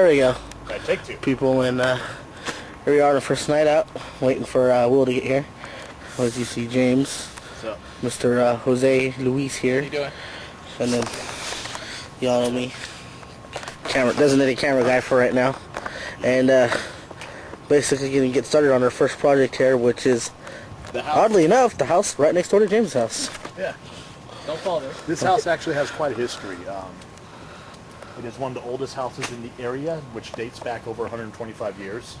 There we go. Okay, take two. People, and here we are on the first night out, waiting for Will to get here. As you see, James, Mr. Jose Luis here. How you doing? And then, y'all know me, designated camera guy for right now. And basically going to get started on our first project here, which is, oddly enough, the house right next door to James' house. Yeah. Don't fall there. This house actually has quite a history. It is one of the oldest houses in the area, which dates back over 125 years.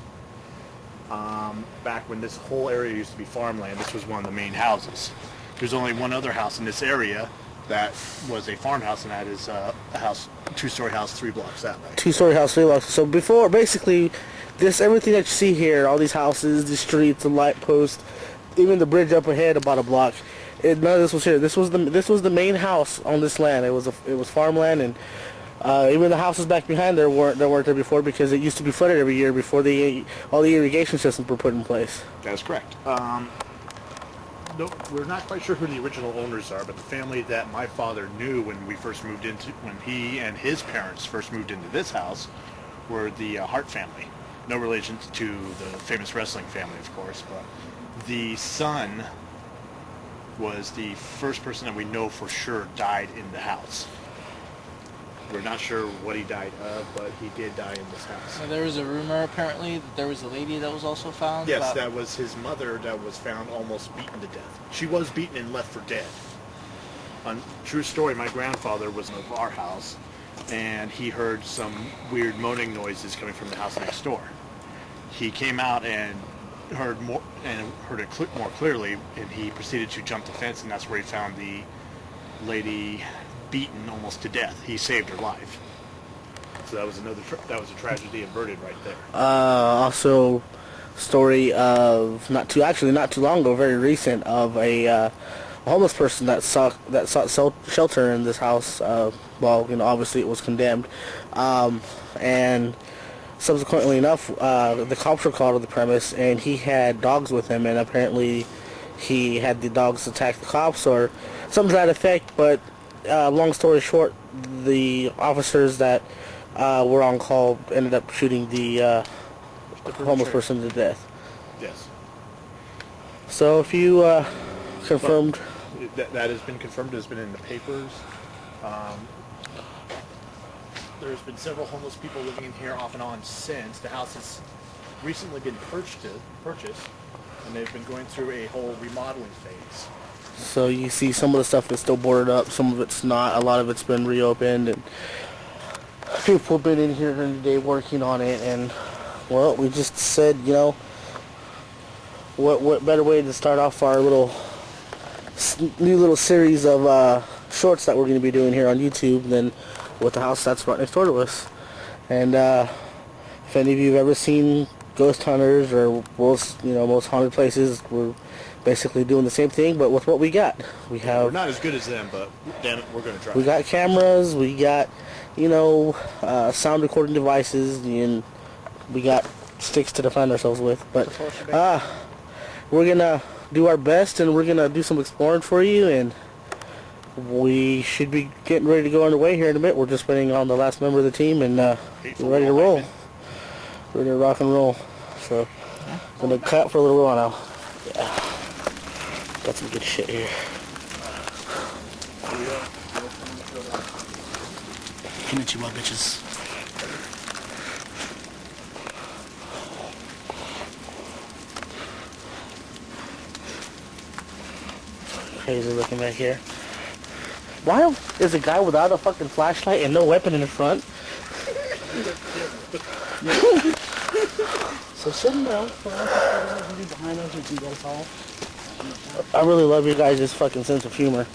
Back when this whole area used to be farmland, this was one of the main houses. There's only one other house in this area that was a farmhouse, and that is a house, two-story house, 3 blocks that way. Two-story house, 3 blocks. So before, basically, everything that you see here, all these houses, the streets, the light post, even the bridge up ahead about a block, none of this was here. This was the main house on this land. It was farmland, and even the houses back behind there weren't there before, because it used to be flooded every year before all the irrigation systems were put in place. That's correct. No, we're not quite sure who the original owners are, but the family that my father knew when he and his parents first moved into this house were the Hart family. No relation to the famous wrestling family, of course, but the son was the first person that we know for sure died in the house. We're not sure what he died of, but he did die in this house. So there was a rumor, apparently, that there was a lady that was also found? Yes, that was his mother that was found almost beaten to death. She was beaten and left for dead. True story, my grandfather was in our house, and he heard some weird moaning noises coming from the house next door. He came out and heard it more clearly, and he proceeded to jump the fence, and that's where he found the lady beaten almost to death. He saved her life. So that was a tragedy averted right there. Also, story of not too long ago, very recent, of a homeless person that sought shelter in this house. Well, obviously it was condemned, and subsequently enough, the cops were called to the premise, and he had dogs with him, and apparently he had the dogs attack the cops or something to that effect. But long story short, the officers that were on call ended up shooting the homeless person to death. Yes. So if you confirmed... That has been confirmed. It has been in the papers. There's been several homeless people living in here off and on since. The house has recently been purchased, and they've been going through a whole remodeling phase. So you see some of the stuff is still boarded up, some of it's not. A lot of it's been reopened, and people have been in here during the day working on it. And well, we just said, what better way to start off our new little series of shorts that we're going to be doing here on YouTube than with the house that's right next door to us. And if any of you have ever seen Ghost Hunters or most haunted places, we're basically doing the same thing, but with what we got. We're not as good as them, but damn it, we're going to try. We got cameras, we got, sound recording devices, and we got sticks to defend ourselves with. But we're going to do our best, and we're going to do some exploring for you, and we should be getting ready to go underway here in a bit. We're just waiting on the last member of the team, and we're ready to roll. Ready to rock and roll. So, I'm going to cut for a little while now. Yeah. Got some good shit here. Konnichiwa, bitches. Crazy looking back here. Why is a guy without a fucking flashlight and no weapon in the front? So sitting down, behind us, and get us all. I really love your guys' fucking sense of humor.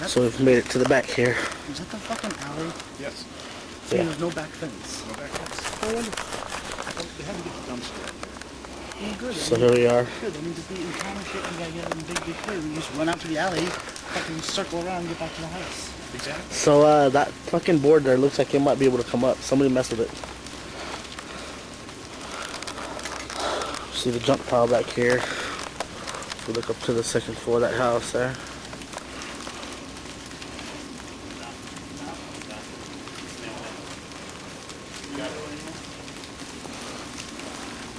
So we've made it to the back here. Is that the fucking alley? Yes. So there's no back fence. No back fence. Oh, wonderful. They had to get the dumpster. Oh, good. So here we are. Good. That means if we encounter shit, we gotta get it in big clear. We just run out to the alley, fucking circle around, and get back to the house. Exactly. So that fucking board there looks like it might be able to come up. Somebody messed with it. See the junk pile back here. If we look up to the second floor of that house there.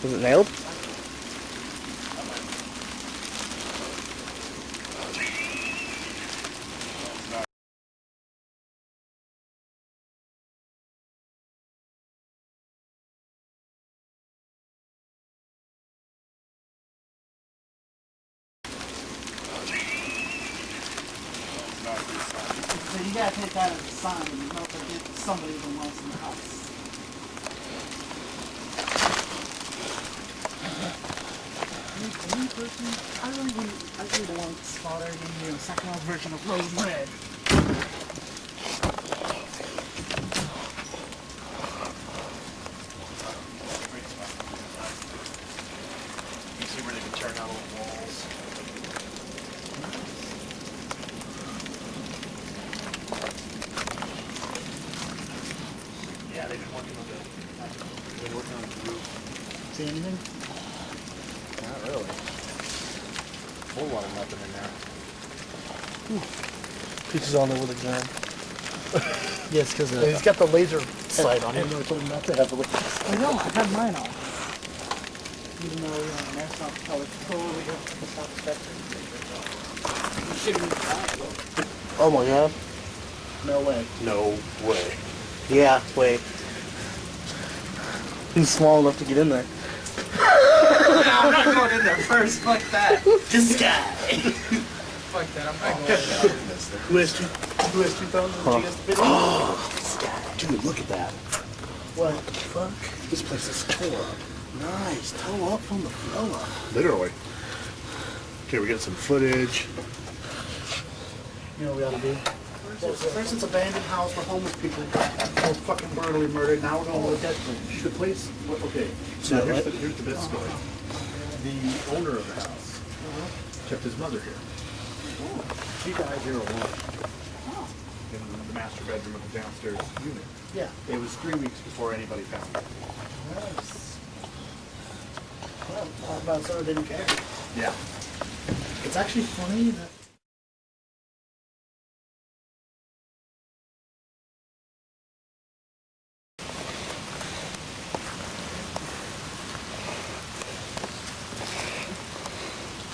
Is it nailed? So you gotta take that as a sign that you don't forget that somebody even wants in the house. I really want to spot her in the second version of Rose Red. You see where they can turn out all the walls. Yeah, they've been working on the roof. See anything? Not really. Whole lot of nothing in there. Pieces on there with a gun. Yes, because He's got the laser sight on him. I told him not to have the I know, I had mine on. Even though you're on there, so I was totally going to stop the spectrum. You shouldn't have. Oh my god. No way. No way. Yeah, wait. He's small enough to get in there. I'm not going in there first. Fuck that. This guy. Fuck that. I'm not going in there. Who has 2,000 Huh. GS video? This guy. Dude, look at that. What the fuck? This place is tore up. Nice. Toe up from the floor. Literally. Okay, we got some footage. You know what we ought to do? For instance, abandoned house where homeless people were fucking brutally murdered. Now we're going with a death bridge. The place, okay, So now what? here's the best story. The owner of the house kept his mother here. She died here alone in the master bedroom of the downstairs unit. Yeah. It was 3 weeks before anybody found her. Nice. Well, talk about someone didn't care. Yeah. It's actually funny that.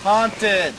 Haunted.